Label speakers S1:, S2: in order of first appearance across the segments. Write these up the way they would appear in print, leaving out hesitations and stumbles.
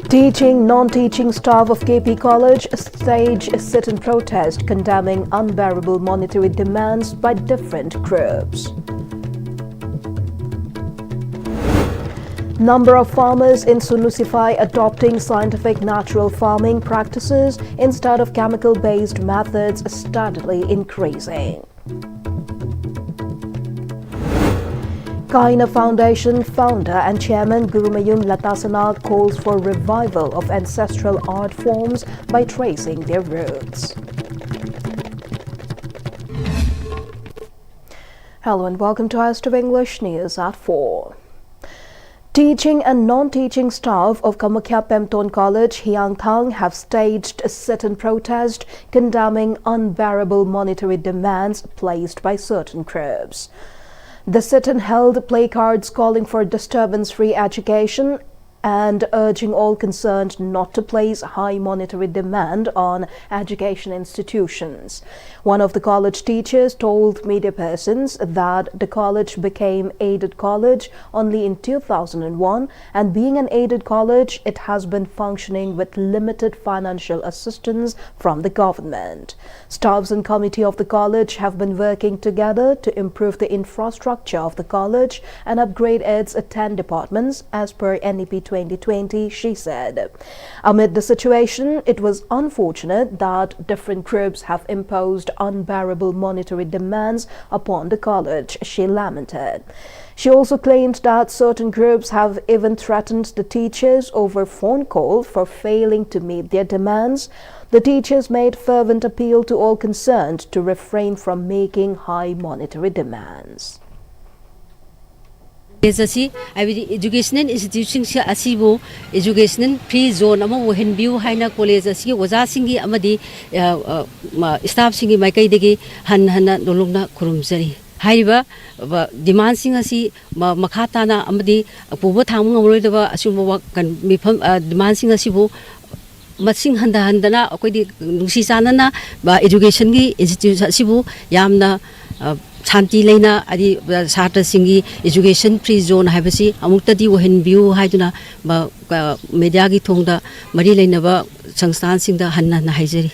S1: Teaching, non-teaching staff of KP College stage a sit-in protest condemning unbearable monetary demands by different groups. Number of farmers in Sunusify adopting scientific natural farming practices instead of chemical-based methods steadily increasing. Kaina Foundation founder and chairman Gurumayun Latasana calls for revival of ancestral art forms by tracing their roots. Hello and welcome to Ist English News at 4. Teaching and non-teaching staff of Kamakya Pemton College, Hyangthang, have staged a sit-in protest condemning unbearable monetary demands placed by certain groups. The sit-in held placards calling for disturbance-free education and urging all concerned not to place high monetary demand on education institutions. One of the college teachers told media persons that the college became aided college only in 2001, and being an aided college, it has been functioning with limited financial assistance from the government. Staffs and committee of the college have been working together to improve the infrastructure of the college and upgrade its 10 departments as per NEP 2020, she said. Amid the situation, it was unfortunate that different groups have imposed unbearable monetary demands upon the college, she lamented. She also claimed that certain groups have even threatened the teachers over phone call for failing to meet their demands. The teachers made fervent appeal to all concerned to refrain from making high monetary demands.
S2: Educational institutions asibu educational free zone ama wohen view haina college asi oja singi amadi staff singi maikai degi han dolongna kurumjari haiba demand sing asi makata na amadi pubo thang ngamroi daba asuma kan mifam demand sing asibu masing handana akoi nungsi chanana ba education gi institute asibu yamna Santi Lena adi Sata Singi education free zone habasi amuktadi wohen view haiduna ba media gi thongda mari leinaba sangstan singda hanna na haijari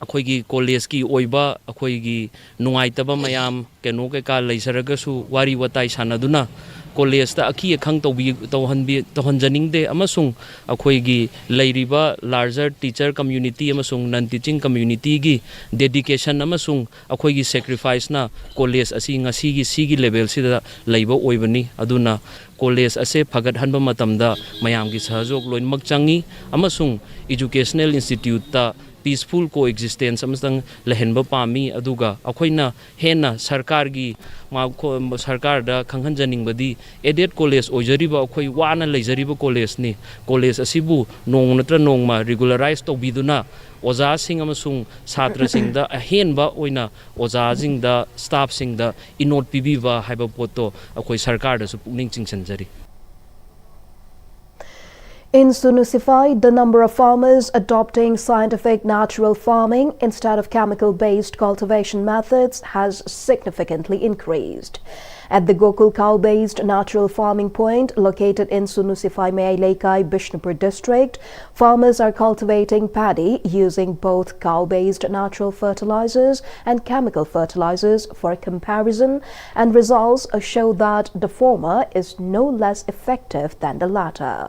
S3: akhoi college ki oiba akhoi nungaitaba mayam keno ke ka leisaraga su wari watai sanaduna college ta akhi khang tohanjaning de amasung akhoi leiriba larger teacher community amasung non teaching community gi dedication amasung akhoi sacrifice na college asi ngasi gi sigi level sida leiba oibani aduna college ase phagat hanba matamda mayam gi sahajok loinmak changi amasung educational institute ta peaceful coexistence amastang lehenba pami aduga akhoina hena sarkar gi sarkar da khanghanjaning badi aided college ojariba akhoi wana leijariba college ni college asibu nong natra nong ma regularize to biduna oja sing amasung satra sing da henba oina oja jing da staff sing da inot pibiba haiba poto akhoi sarkar da su pukning chingchanjari.
S1: In Sunusify, the number of farmers adopting scientific natural farming instead of chemical-based cultivation methods has significantly increased. At the Gokul cow-based natural farming point located in Sunusify Meilaikai, Bishnupur district, farmers are cultivating paddy using both cow-based natural fertilizers and chemical fertilizers for comparison, and results show that the former is no less effective than the latter.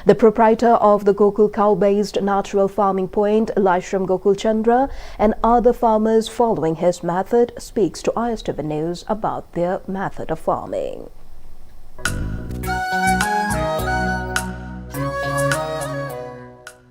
S1: The proprietor of the Gokul cow-based natural farming point, Laishram Gokul Chandra, and other farmers following his method speaks to Ist News about their method of farming.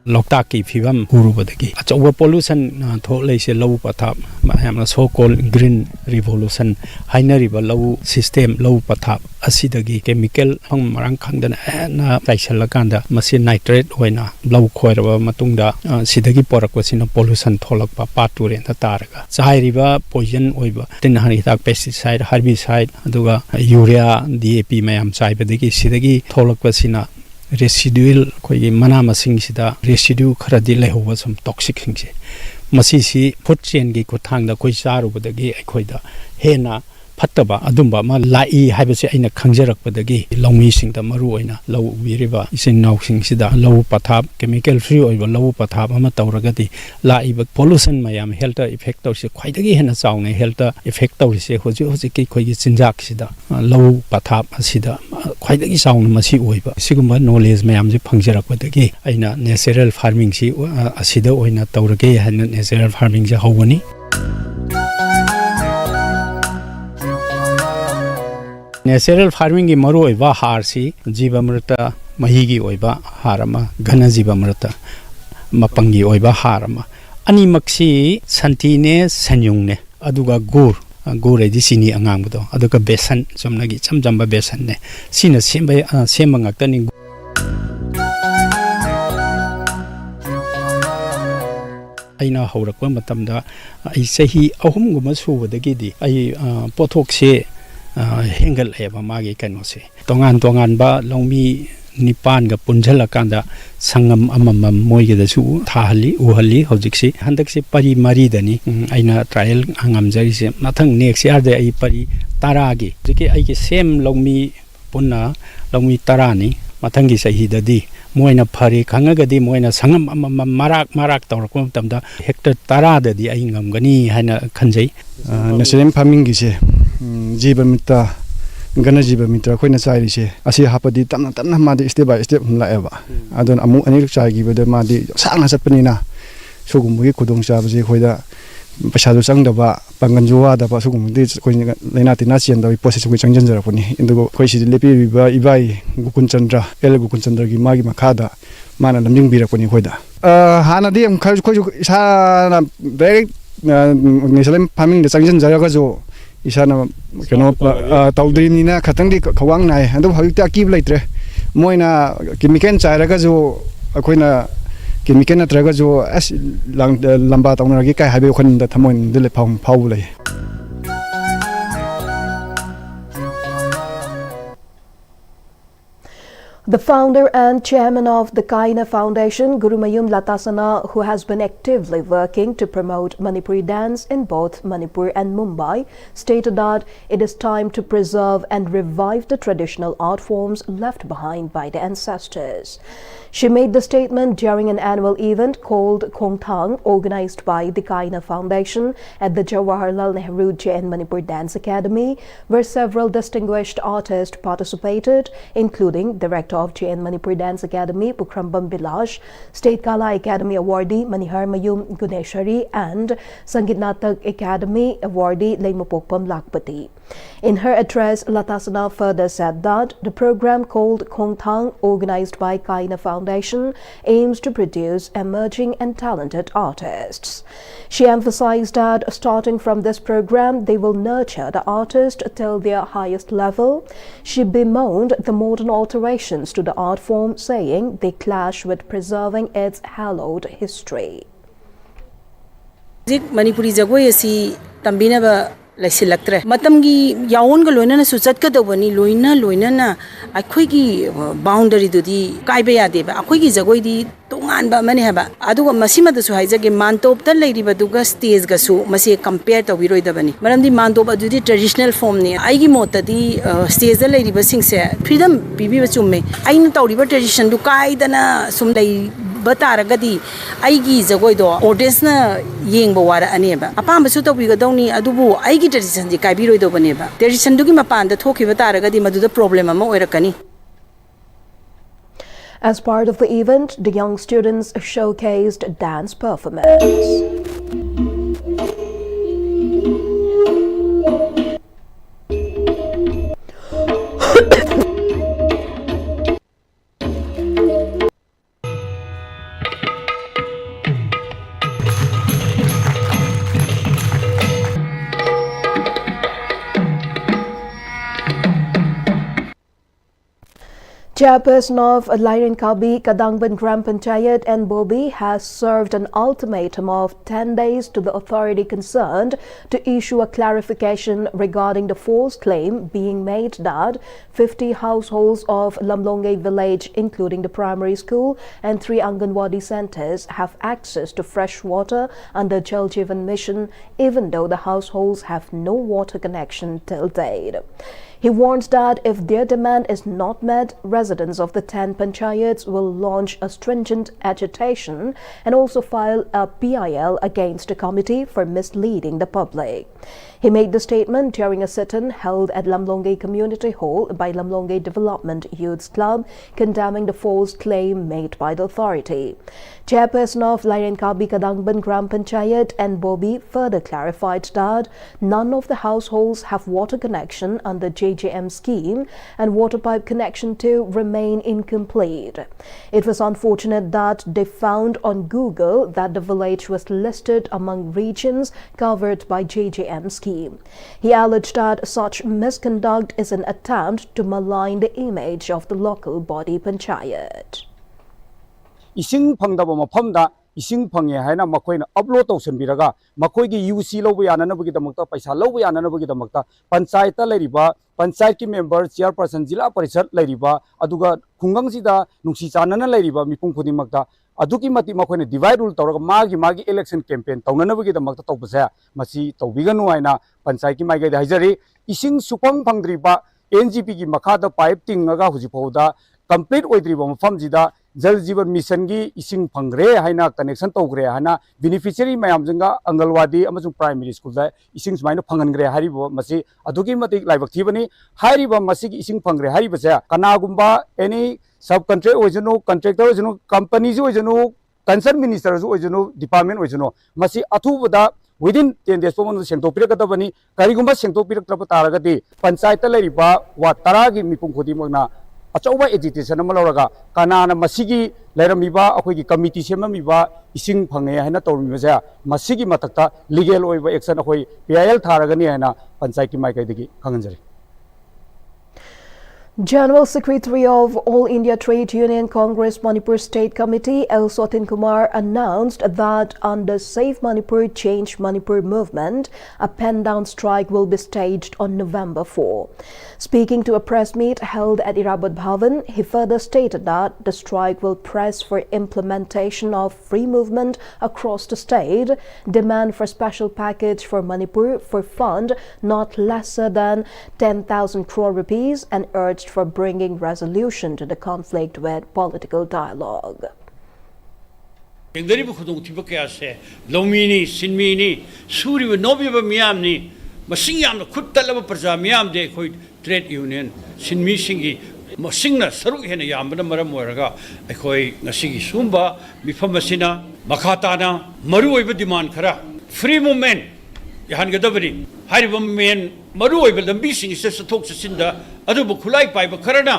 S4: Loktak ki phibam hurubadagi achawa pollution tho leise low pathap mayamna so called green revolution hainariba low system low pathap asidagi chemical hang marang khangdana na laisalakanda masi nitrate hoina low khoiraba matungda sidagi porakosina pollution tholakpa pature ta taraga chairiba poison oiba tinhari tak pesticide herbicide aduga urea DAP mayam chaibadagi sidagi tholakpasina residual koi mana masing sida residue kharadi lehoba some toxic thingse masi si food chain gi ko thangda koi charu badagi akhoi da hena ꯐꯠꯇꯕ ꯑꯗꯨꯝꯕ ꯑꯃ ꯂꯥꯛꯏ ꯍꯥꯏꯕꯁꯦ ꯑꯩꯅ ꯈꯪꯖꯔꯛꯄꯗꯒꯤ ꯂꯧꯃꯤꯁꯤꯡꯗ ꯃꯔꯨꯑꯣꯏꯅ ꯂꯧ ꯎꯕꯤꯔꯤꯕ ꯏꯆꯤꯟ ꯏꯅꯥꯎꯁꯤꯡꯁꯤꯗ ꯂꯧ ꯄꯊꯥꯞ ꯀꯦꯃꯤꯀꯦꯜ ꯐ꯭ꯔꯤ ꯑꯣꯏꯕ ꯂꯧ ꯄꯊꯥꯞ ꯑꯃ ꯇꯧꯔꯒꯗꯤ ꯂꯥꯛꯏꯕ ꯄꯣꯂꯨꯁꯟ ꯃꯌꯥꯝ ꯍꯦꯜꯇ ꯏꯐꯦꯛ ꯇꯧꯔꯤꯁꯦ ꯈ꯭ꯋꯥꯏꯗꯒꯤ ꯍꯦꯟꯅ ꯆꯥꯎꯅ ꯍꯦꯜꯇ ꯏꯐꯦꯛ ꯇꯧꯔꯤꯁꯦ ꯍꯧꯖꯤꯛꯀꯤ ꯑꯩꯈꯣꯏꯒꯤ ꯆꯤꯟꯖꯥꯛꯁꯤꯗ ꯂꯧ ꯄꯊꯥꯞ ꯑꯁꯤꯗ ꯈ꯭ꯋꯥꯏꯗꯒꯤ ꯆꯥꯎꯅ ꯃꯁꯤ ꯑꯣꯏꯕ ꯁꯤꯒꯨꯝꯕ ꯅꯣꯂꯦꯖ ꯃꯌꯥꯝꯁꯦ ꯐꯪꯖꯔꯛꯄꯗꯒꯤ ꯑꯩꯅ ꯅꯦꯆꯔꯦꯜ ꯐꯥꯔꯃꯤꯡꯁꯤ ꯑꯁꯤꯗ ꯑꯣꯏꯅ ꯇꯧꯔꯒꯦ ꯍꯥꯏꯅ ꯅꯦꯆꯔꯦꯜ ꯐꯥꯔꯃꯤꯡꯁꯦ ꯍꯧꯕꯅꯤ ꯅꯦꯆꯔꯦꯜ ꯐꯥꯔꯃꯤꯡꯒꯤ ꯃꯔꯨꯑꯣꯏꯕ ꯍꯥꯔꯁꯤ ꯖꯤꯕ ꯃꯔꯛꯇ ꯃꯍꯤꯒꯤ ꯑꯣꯏꯕ ꯍꯥꯔ ꯑꯃ ꯘꯅ ꯖꯤꯕ ꯃꯔꯛꯇ ꯃꯄꯪꯒꯤ ꯑꯣꯏꯕ ꯍꯥꯔ ꯑꯃ ꯑꯅꯤꯃꯛꯁꯤ ꯁꯟꯊꯤꯅꯦ ꯁꯟꯌꯨꯡꯅꯦ ꯑꯗꯨꯒ ꯒꯨꯔ ꯍꯥꯏꯗꯤ ꯆꯤꯅꯤ ꯑꯉꯥꯡꯕꯗꯣ ꯑꯗꯨꯒ ꯕꯦꯁꯟ ꯆꯨꯝꯅꯒꯤ ꯏꯆꯝ ꯆꯝꯕ ꯕꯦꯁꯟꯅꯦ ꯁꯤꯅ ꯁꯦꯝꯕ ꯉꯥꯛꯇꯅꯤ ꯑꯩꯅ ꯍꯧꯔꯛꯄ ꯃꯇꯝꯗ ꯑꯩ ꯆꯍꯤ 3 ꯁꯨꯕꯗꯒꯤꯗꯤ ꯑꯩ ꯄꯣꯠꯊꯣꯛꯁꯦ ꯍꯦꯟꯒꯠꯂꯛꯑꯦꯕ ꯃꯥꯒꯤ ꯀꯩꯅꯣꯁꯦ ꯇꯣꯉꯥꯟꯕ ꯂꯧꯃꯤ 9ꯒ ꯄꯨꯟꯓꯜꯂꯀꯥꯟꯗ ꯁꯪꯒꯝ ꯑꯃꯃꯝ ꯃꯣꯏꯒꯤꯗꯁꯨ ꯊꯥꯍꯜꯂꯤ ꯎꯍꯜꯂꯤ ꯍꯧꯖꯤꯛꯁꯤ ꯍꯟꯗꯛꯁꯤ ꯄꯔꯤ 4ꯗꯅꯤ ꯑꯩꯅ ꯇ꯭ꯔꯥꯏꯌꯦꯜ ꯉꯝꯖꯔꯤꯁꯦ ꯃꯊꯪ ꯅꯦꯛꯁ ꯏꯌꯥꯔꯗ ꯑꯩ ꯄꯔꯤ 10ꯒꯤ ꯍꯧꯖꯤꯛꯀꯤ ꯑꯩꯒꯤ ꯁꯦꯝ ꯂꯧꯃꯤ ꯄꯨꯟꯅ ꯂꯧꯃꯤ 10ꯅꯤ ꯃꯊꯪꯒꯤ ꯆꯍꯤꯗꯗꯤ ꯃꯣꯏꯅ ꯐꯔꯦ ꯈꯪꯉꯒꯗꯤ ꯃꯣꯏꯅ ꯁꯪꯒꯝ ꯑꯃꯃꯝ ꯃꯔꯥꯛ ꯇꯧꯔꯛꯄ ꯃꯇꯝꯗ ꯍꯦꯛꯇꯔ 10ꯗꯗꯤ ꯑꯩ ꯉꯝꯒꯅꯤ ꯍꯥꯏꯅ ꯈꯟꯖꯩ
S5: ꯅꯦꯆꯔꯦꯜ ꯐꯥꯔꯃꯤꯡꯒꯤꯁꯦ ꯖꯤꯕ ꯃꯤꯠꯇ ꯒꯅ ꯖꯤꯕ ꯃꯤꯇ꯭ꯔ ꯑꯩꯈꯣꯏꯅ ꯆꯥꯏꯔꯤꯁꯦ ꯑꯁꯤ ꯍꯥꯞꯄꯗꯤ ꯇꯞꯅ ꯃꯥꯗꯤ ꯁ꯭ꯇꯦꯞ ꯕꯥꯏ ꯁ꯭ꯇꯦꯞ ꯂꯥꯛꯑꯦꯕ ꯑꯗꯨꯅ ꯑꯃꯨꯛ ꯑꯅꯤꯔꯛ ꯆꯥꯏꯈꯤꯕꯗ ꯃꯥꯗꯤ ꯁꯥꯡꯅ ꯆꯠꯄꯅꯤꯅ ꯁꯤꯒꯨꯝꯕꯒꯤ ꯈꯨꯗꯣꯡꯆꯥꯕꯁꯦ ꯑꯩꯈꯣꯏꯗ ꯄꯩꯁꯥꯁꯨ ꯆꯪꯗꯕ ꯄꯥꯡꯒꯜꯁꯨ ꯋꯥꯗꯕ ꯁꯤꯒꯨꯝꯕꯗꯤ ꯑꯩꯈꯣꯏꯅ ꯂꯩꯅꯥ ꯇꯤꯟꯅꯥ ꯆꯦꯟꯗꯕ ꯄꯣꯠꯁꯦ ꯑꯩꯈꯣꯏ ꯆꯪꯁꯤꯟꯖꯔꯛꯄꯅꯤ ꯑꯗꯨꯒ ꯑꯩꯈꯣꯏ ꯁꯤꯗ ꯂꯦꯞꯄꯤꯔꯤꯕ ꯏꯕꯥꯏ ꯒꯣꯀꯨꯜꯆꯟꯗ꯭ꯔ ꯒꯣꯀꯨꯜꯆꯟꯗ꯭ꯔꯒꯤ ꯃꯥꯒꯤ ꯃꯈꯥꯗ ꯃꯥꯅ ꯂꯝꯖꯤꯡꯕꯤꯔꯛꯄꯅꯤ ꯑꯩꯈꯣꯏꯗ ꯍꯥꯟꯅꯗꯤ ꯑꯩꯈꯣꯏꯁꯨ ꯏꯁꯥꯅ ꯗꯥꯏꯔꯦꯛ ꯅꯦꯆꯔꯦꯜ ꯐꯥꯔꯃꯤꯡꯗ ꯆꯪꯁꯤꯟꯖꯔꯒꯁꯨ ꯏꯁꯥꯅ ꯀꯩꯅꯣ ꯇꯧꯗ꯭ꯔꯤꯕꯅꯤꯅ ꯈꯤꯇꯪꯗꯤ ꯈꯧꯋꯥꯡ ꯅꯥꯏ ꯑꯗꯨꯕꯨ ꯍꯧꯖꯤꯛꯇꯤ ꯑꯀꯤꯕ ꯂꯩꯇ꯭ꯔꯦ ꯃꯣꯏꯅ ꯀꯦꯃꯤꯀꯦꯜ ꯆꯥꯏꯔꯒꯁꯨ ꯑꯩꯈꯣꯏꯅ ꯀꯦꯃꯤꯀꯦꯜ ꯅꯠꯇ꯭ꯔꯒꯁꯨ ꯑꯁ ꯂꯝꯕꯥ ꯇꯧꯅꯔꯒꯦ ꯀꯥꯏ ꯍꯥꯏꯕꯒꯤ ꯋꯥꯈꯜꯗ ꯊꯃꯣꯏꯗ ꯐꯥꯎꯕ ꯂꯩ
S1: The founder and chairman of the Kaina Foundation, Gurumayum Latasana, who has been actively working to promote Manipuri dance in both Manipur and Mumbai, stated that it is time to preserve and revive the traditional art forms left behind by the ancestors. She made the statement during an annual event called Khongthang, organized by the Kaina Foundation at the Jawaharlal Nehru Jain Manipur Dance Academy, where several distinguished artists participated, including Director of Jain Manipur Dance Academy, Pukrambam Bilash, State Kala Academy awardee Manihar Mayum Guneshwari, and Sangeet Natak Academy awardee Leimupokpam Lakpati. In her address, Latasana further said that the program called Khongthang, organized by Kaina Foundation, aims to produce emerging and talented artists. She emphasized that starting from this program, they will nurture the artist till their highest level. She bemoaned the modern alterations to the art form, saying they clash with preserving its hallowed history.
S6: Manipuri jagoi asi tambinaba laisilaktre matamgi yaonga loinana su chatkadawani loina akhoi boundary dudi kaiba yade ba akhoi gi jagoi di tongan ba mani haba aduga masima da su haijage mantop ta leiriba duga stage ga su masi compare to biroi da bani maramdi mantop adudi traditional form ne aigi mota di stage da leiriba singse freedom bibi ba chumme aina tawriba tradition du kaidana sum dai bataragadi aigi jagoi do audience na yengba wara aneba apamba su tobi gadawni adubu aigi tradition ji kaibiroi do baneba tradition dugi mapan da thokiba taragadi maduda problem ama oirakani.
S1: As part of the event, the young students showcased dance performance. Chairperson of Lairenkabi Kadangban Gram Panchayat and Bobi has served an ultimatum of 10 days to the authority concerned to issue a clarification regarding the false claim being made that 50 households of Lamlonge village, including the primary school and 3 Anganwadi centers, have access to fresh water under Jal Jeevan mission, even though the households have no water connection till date. He warns that if their demand is not met, residents of the 10 panchayats will launch a stringent agitation and also file a PIL against the committee for misleading the public. He made the statement during a sit-in held at Lamlonge Community Hall by Lamlonge Development Youth Club, condemning the false claim made by the authority. Chairperson of Lairenkabi Kadangban Gram Panchayat and Bobi further clarified that none of the households have water connection under JJM scheme and water pipe connection to remain incomplete. It was unfortunate that they found on Google that the village was listed among regions covered by JJM scheme. He alleged that such misconduct is an attempt to malign the image of the local body panchayat.
S7: Ising phangdaba mafamda ising phange haina makoina upload tawsanbiraga makoigi UC lawba yananabagi damakta paisa lawba yananabagi damakta panchayat ta lairiba panchayat ki member chairperson jila parishad lairiba aduga khungangsida nungsi chanana lairiba mipung khudimakta aduki mati makoina divide rule tawraga magi election campaign tawnanabagi damakta tawbasa masi tawbiganu haina panchayat ki maigai haijari ising supang phangdriba NGP ki makhada pipe tingaga hujipauda complete oidriba mafamjida Jal Jeevan mission gi ising phangre haina connection togre hana beneficiary mayam janga Angalwadi amasung primary school da ising smaina phangangre haribo masi adugi matik laibak thibani hariba masi gi ising phangre hariba sa kanagumba any subcontract ojunu contractor ojunu company ju ojunu concern minister ju ojunu department ojunu masi athubada within 10 days pomon sengto pirakadabani karigumba sengto piraktrapa taragati panchayat lairiba wa taragi mipung khodi magna achauba agitation ama lawraga kanana masigi lairamiba akhoi committee semamiba ising phange haina tawmiba masigi matakta legal oiba action akhoi PIL tharagani haina panchayat ki maikai degi khanganjari.
S1: General Secretary of All India Trade Union Congress Manipur State Committee L. Sotin Kumar announced that under Save Manipur, Change Manipur movement, a pen-down strike will be staged on November 4. Speaking to a press meet held at Irabad Bhavan, he further stated that the strike will press for implementation of free movement across the state, demand for special package for Manipur for fund not lesser than 10,000 crore rupees, and urged for bringing resolution to the conflict with political dialogue.
S8: Trade union sinmi singi masingna saruk hena yambana maram oiraga akhoi ngasigi sumba mifamasina makhatana maru oiba demand khara free movement yahan gadabani hariba men maru oiba lambi singi se sathok sasinda adubu khulai paiba kharana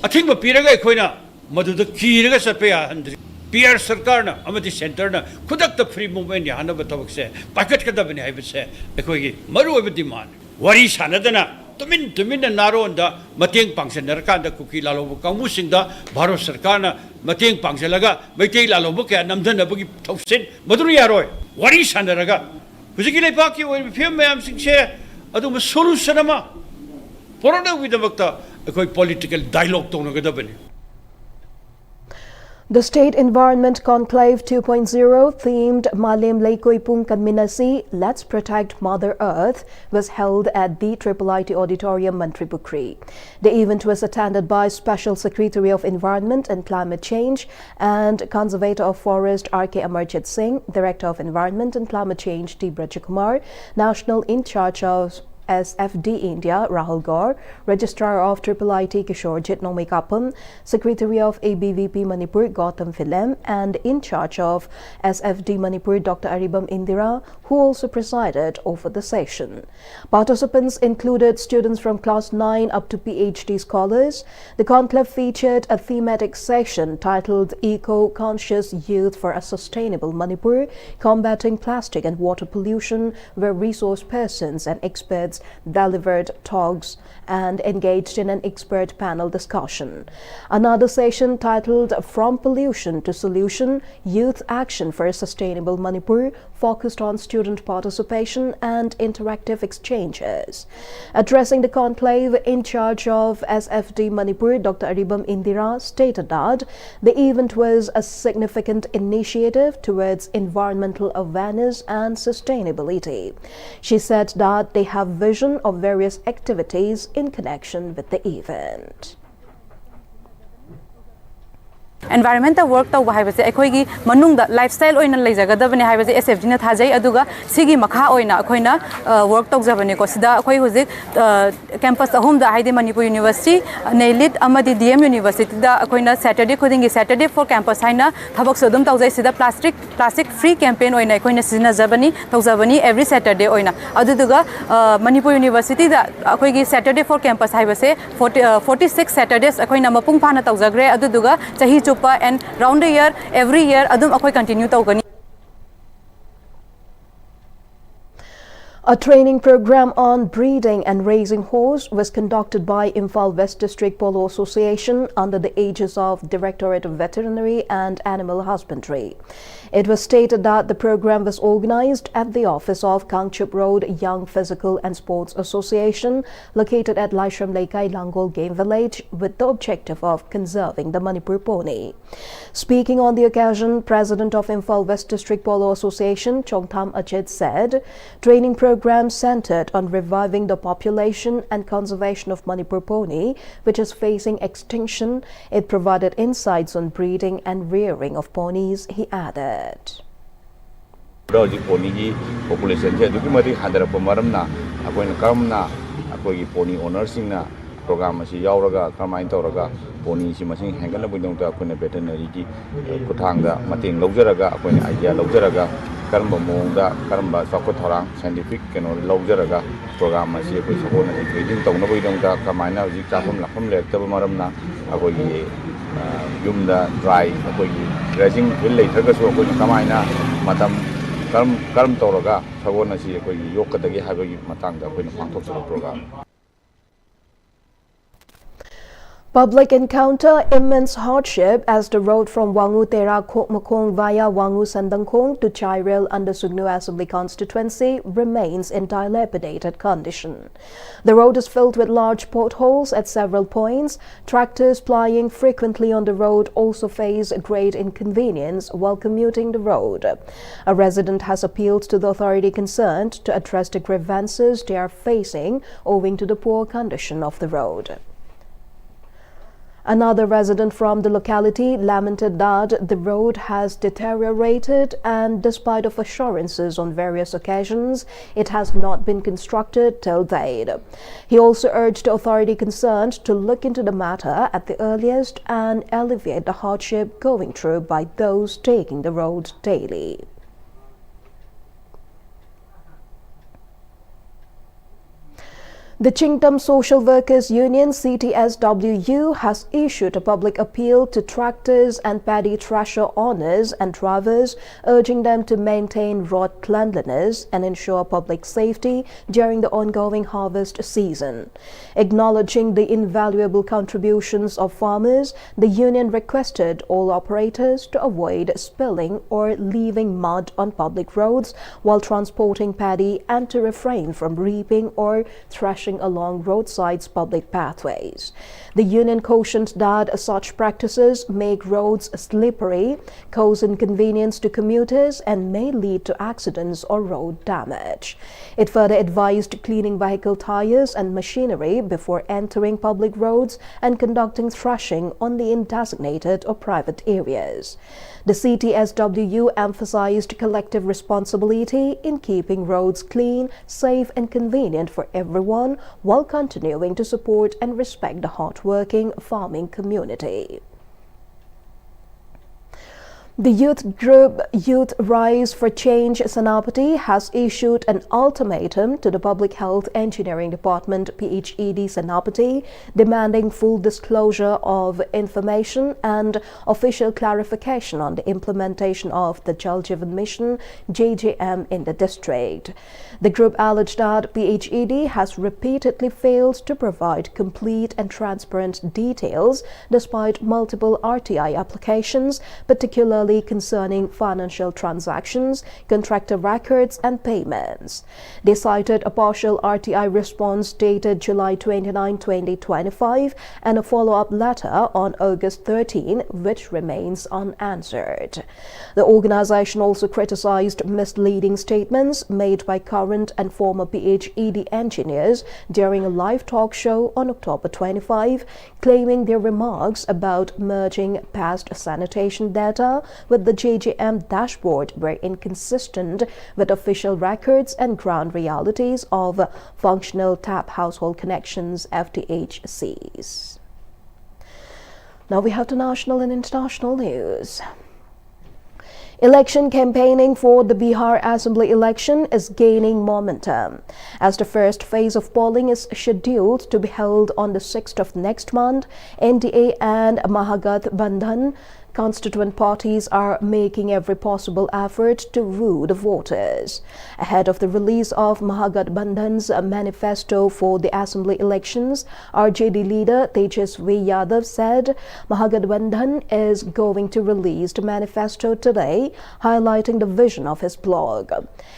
S8: athingba piraga akhoina maduda kiraga satpa handri PR sarkarna amadi centerna khudakta free movement yahana batabakse packet kadabani haibase akhoi maru oiba demand Wari sanadana tumin naronda mateng pangsen narkanda kuki lalobo kamusingda baro sarkana mateng pangselaga maitei lalobo kaya namdana bagi tausin maduru yaroi wari sanaraga hujiki lepaki oi film mayam singse adu solution ama porada widamakta akoi political dialogue tonagada.
S1: The State Environment Conclave 2.0 themed Malem Leikoipung Kanminasi Let's Protect Mother Earth was held at the IIIT Auditorium, Mantripukri. The event was attended by Special Secretary of Environment and Climate Change and Conservator of Forest R.K. Amarjit Singh, Director of Environment and Climate Change T. Brajakumar, National In Charge of SFD India Rahul Gaur, Registrar of IIIT Kishore Jitnomi Kapam, Secretary of ABVP Manipur Gautam Philem, and in charge of SFD Manipur Dr. Aribam Indira, who also presided over the session. Participants included students from class 9 up to PhD scholars. The conclave featured a thematic session titled Eco-Conscious Youth for a Sustainable Manipur, Combating Plastic and Water Pollution, where resource persons and experts delegates delivered talks and engaged in an expert panel discussion. Another session titled From Pollution to Solution, Youth Action for a Sustainable Manipur focused on student participation and interactive exchanges. Addressing the conclave, in charge of SFD Manipur, Dr. Aribam Indira, stated that the event was a significant initiative towards environmental awareness and sustainability. She said that they have vision of various activities in connection with the event.
S9: Environmental work tawba haibase akhoi manungda lifestyle oina leijagadabane haibase SFD na thajai aduga sigi makha oina akhoina work tawjabane ko sida akhoi hojik campus ahum da haide Manipur University Nailit amadi DM University da akhoina Saturday khodingi Saturday for campus haina thabak sodum tawjai sida plastic free campaign oina akhoina sina jabani tawjabani every Saturday oina aduduga Manipur University da akhoi gi Saturday for campus haibase 46 Saturdays akhoina mapung phana tawjagre aduduga chahi and round the year, every year, adum akhoi continue tawgani.
S1: A training program on breeding and raising horse was conducted by Imphal West District Polo Association under the aegis of Directorate of Veterinary and Animal Husbandry. It was stated that the program was organized at the office of Kangchup Road Young Physical and Sports Association located at Laishram Laikai Langol Game Village with the objective of conserving the Manipur pony. Speaking on the occasion, President of Imphal West District Polo Association, Chongtham Achit, said training program centered on reviving the population and conservation of Manipur pony, which is facing extinction. It provided insights on breeding and rearing of ponies, he added.
S10: Pony population is very high. Pony owners program is yauraga karmain tauraga pony si masing hengana bidong ta akuna veterinary ki kuthangda mating lawjaraga akuna idea lawjaraga karamba mongda karamba sakot thorang scientific keno lawjaraga program asi akoi sakona training tawna bidong ta karmaina ji chapam lakham lektaba maramna akoi yumda dry akoi grazing will later so akoi karmaina matam karam tauraga sakona si akoi yokkadagi habagi matangda akoi pangthok program.
S1: Public encounter immense hardship as the road from Wangu Tera Kokmakong via Wangu Sandangkong to Chairel under Sugnu Assembly constituency remains in dilapidated condition. The road is filled with large potholes at several points. Tractors plying frequently on the road also face great inconvenience while commuting the road. A resident has appealed to the authority concerned to address the grievances they are facing owing to the poor condition of the road. Another resident from the locality lamented that the road has deteriorated and despite of assurances on various occasions, it has not been constructed till date. He also urged the authority concerned to look into the matter at the earliest and alleviate the hardship going through by those taking the road daily. The Chingtam Social Workers Union CTSWU has issued a public appeal to tractors and paddy thrasher owners and drivers, urging them to maintain road cleanliness and ensure public safety during the ongoing harvest season. Acknowledging the invaluable contributions of farmers, the union requested all operators to avoid spilling or leaving mud on public roads while transporting paddy and to refrain from reaping or thrashing along roadsides public pathways. The union cautioned that such practices make roads slippery, cause inconvenience to commuters, and may lead to accidents or road damage. It further advised cleaning vehicle tires and machinery before entering public roads and conducting thrashing on the designated or private areas. The CTSWU emphasized collective responsibility in keeping roads clean, safe and convenient for everyone while continuing to support and respect the hard-working farming community. The youth group Youth Rise for Change Senapati has issued an ultimatum to the Public Health Engineering Department Ph.E.D. Senapati demanding full disclosure of information and official clarification on the implementation of the Jal Jeevan Mission JJM in the district. The group alleged that Ph.E.D. has repeatedly failed to provide complete and transparent details despite multiple RTI applications, particularly concerning financial transactions, contractor records and payments. They cited a partial RTI response dated July 29, 2025 and a follow-up letter on August 13, which remains unanswered. The organization also criticized misleading statements made by current and former Ph.E.D. engineers during a live talk show on October 25, claiming their remarks about merging past sanitation data with the JJM dashboard were inconsistent with official records and ground realities of functional tap household connections FTHCs. Now we have the national and international news. Election campaigning for the Bihar Assembly election is gaining momentum, as the first phase of polling is scheduled to be held on the 6th of next month. NDA and Mahagathbandhan constituent parties are making every possible effort to woo the voters. Ahead of the release of Mahagathbandhan's manifesto for the assembly elections, RJD leader Tejasvi Yadav said Mahagathbandhan is going to release the manifesto today, highlighting the vision of his blog.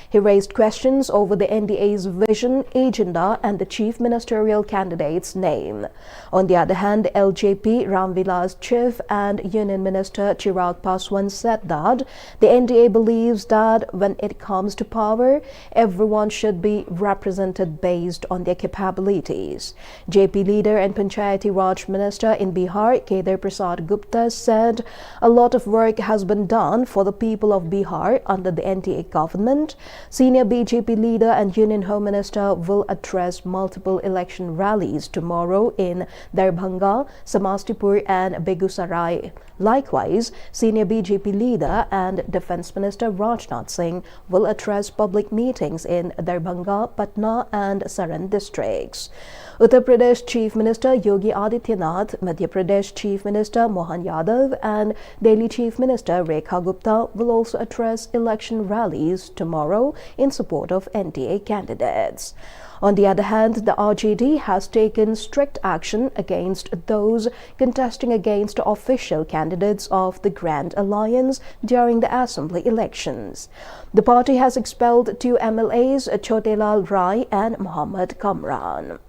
S1: He raised questions over the NDA's vision, agenda and the chief ministerial candidate's name. On the other hand, LJP Ramvilas Chief and Union Minister Chirag Paswan said that the NDA believes that when it comes to power, everyone should be represented based on their capabilities. JP leader and Panchayati Raj Minister in Bihar, Kedar Prasad Gupta, said a lot of work has been done for the people of Bihar under the NDA government. Senior BJP leader and Union Home Minister will address multiple election rallies tomorrow in Darbhanga, Samastipur and Begusarai. Likewise, senior BJP leader and Defence Minister Rajnath Singh will address public meetings in Darbhanga, Patna and Saran districts. Uttar Pradesh Chief Minister Yogi Adityanath, Madhya Pradesh Chief Minister Mohan Yadav and Delhi Chief Minister Rekha Gupta will also address election rallies tomorrow in support of NDA candidates. On the other hand, the RJD has taken strict action against those contesting against official candidates of the Grand Alliance during the assembly elections. The party has expelled 2 MLAs, Chotelal Rai and Muhammad Kamran.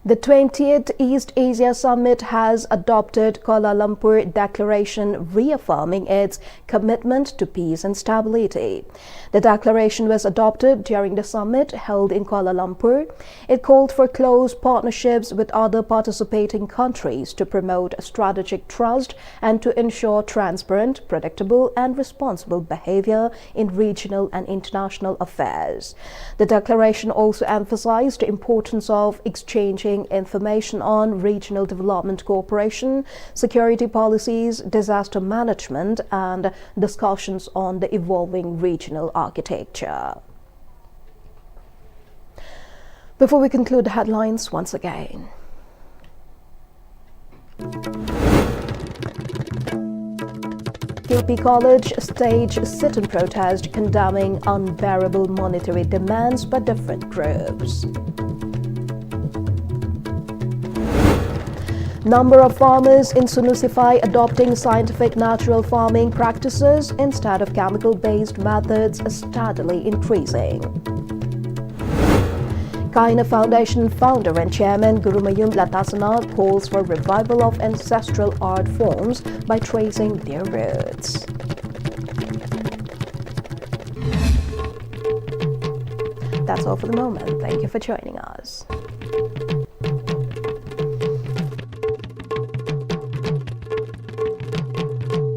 S1: The 20th East Asia Summit has adopted Kuala Lumpur Declaration reaffirming its commitment to peace and stability. The declaration was adopted during the summit held in Kuala Lumpur. It called for close partnerships with other participating countries to promote strategic trust and to ensure transparent, predictable and responsible behavior in regional and international affairs. The declaration also emphasized the importance of exchanging information on regional development cooperation, security policies, disaster management, and discussions on the evolving regional architecture. Before we conclude the headlines once again. KP College staged sit-in protest condemning unbearable monetary demands by different groups. Number of farmers in Sunusify adopting scientific natural farming practices instead of chemical-based methods is steadily increasing. Kaina Foundation founder and chairman Gurumayum Latasana calls for revival of ancestral art forms by tracing their roots. That's all for the moment. Thank you for joining us.